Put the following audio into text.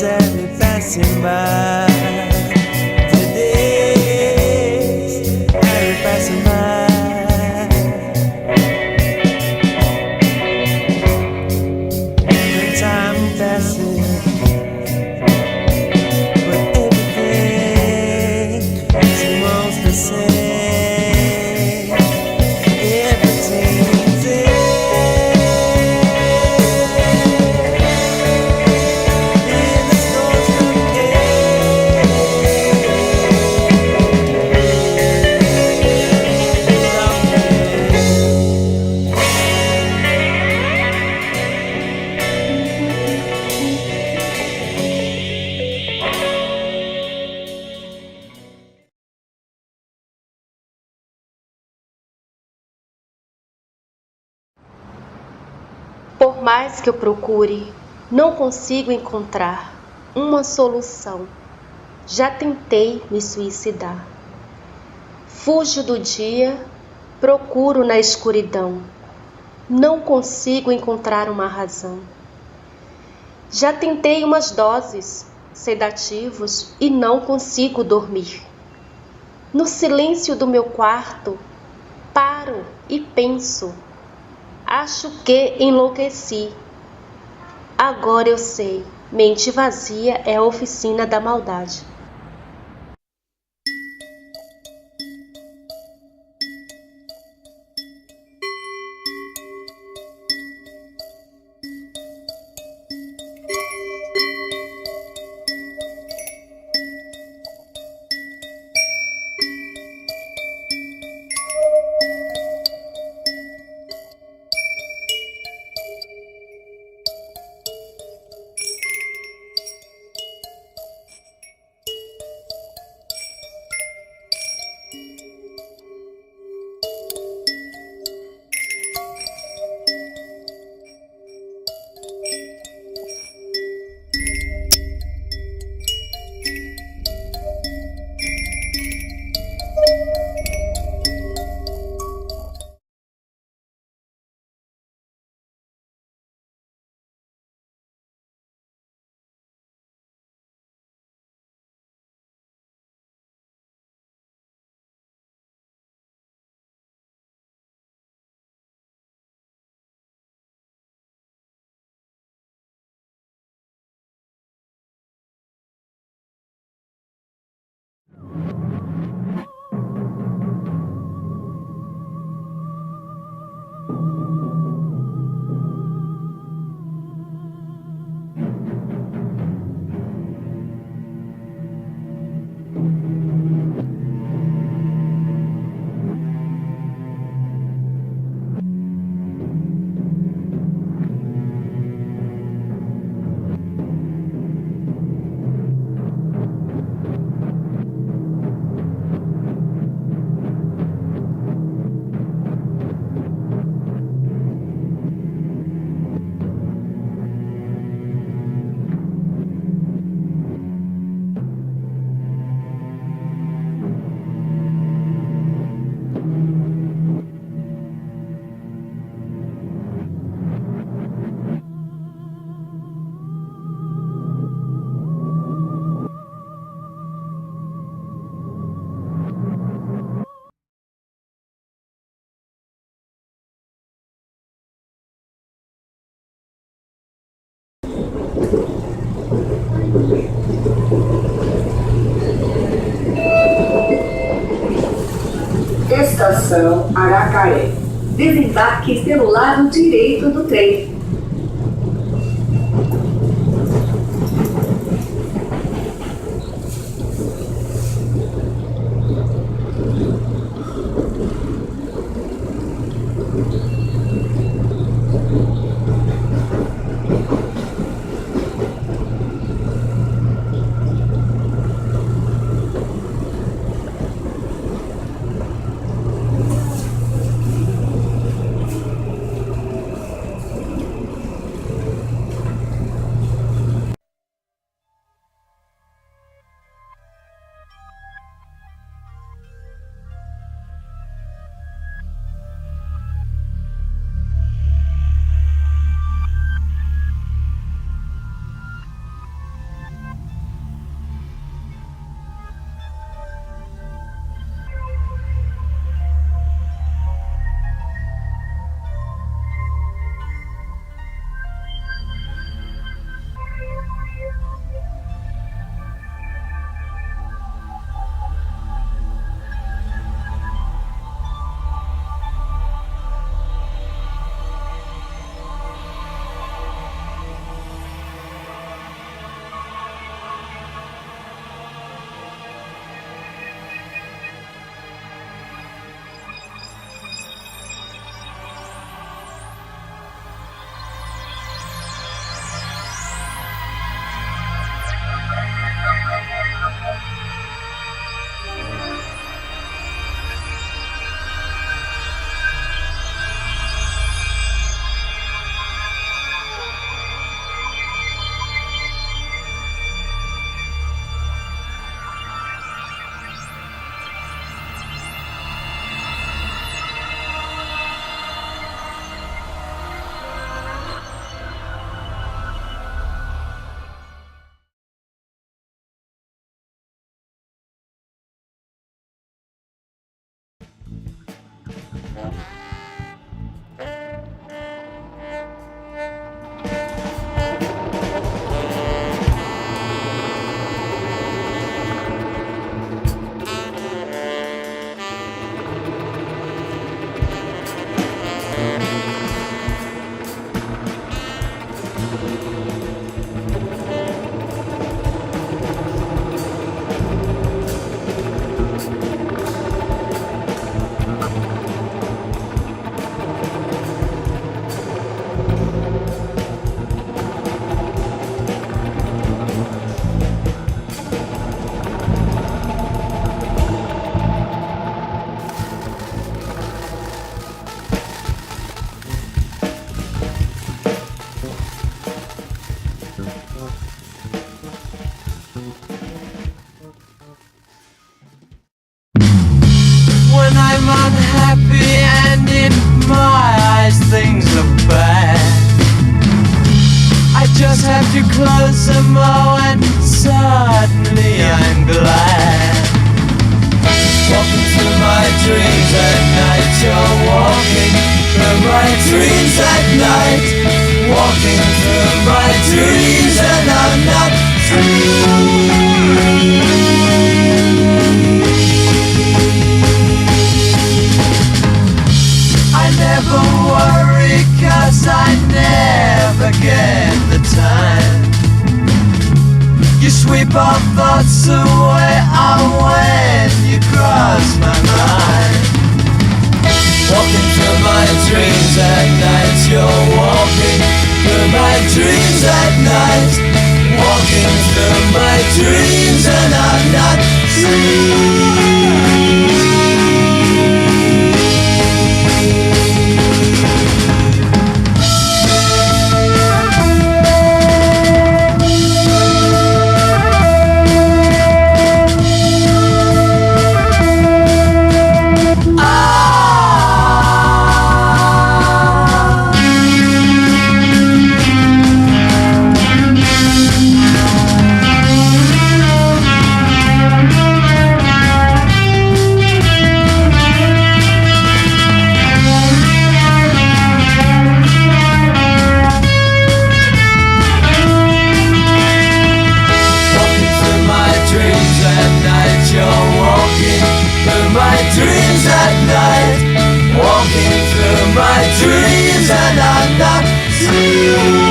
sadly passing by. The days sadly passing by. The time passes, but everything seems the same. Everything's in the stores of Por mais que eu procure, não consigo encontrar uma solução. Já tentei me suicidar. Fujo do dia, procuro na escuridão. Não consigo encontrar uma razão. Já tentei umas doses sedativos e não consigo dormir. No silêncio do meu quarto, paro e penso. Acho que enlouqueci. Agora eu sei, mente vazia é a oficina da maldade. Estação Aracaé. Desembarque pelo lado direito do trem. When I'm unhappy and in my eyes things are bad, I just have to close them all and suddenly I'm glad. Walking through my dreams at night, you're walking through my dreams at night. Walking through my dreams and I'm not free. I never worry 'cause I never get the time. You sweep our thoughts away when you cross my mind. Walking through my dreams at night, you're walking through my dreams at night. Walking through my dreams and I'm not free. Dreams at night, walking through my dreams and I'm not free.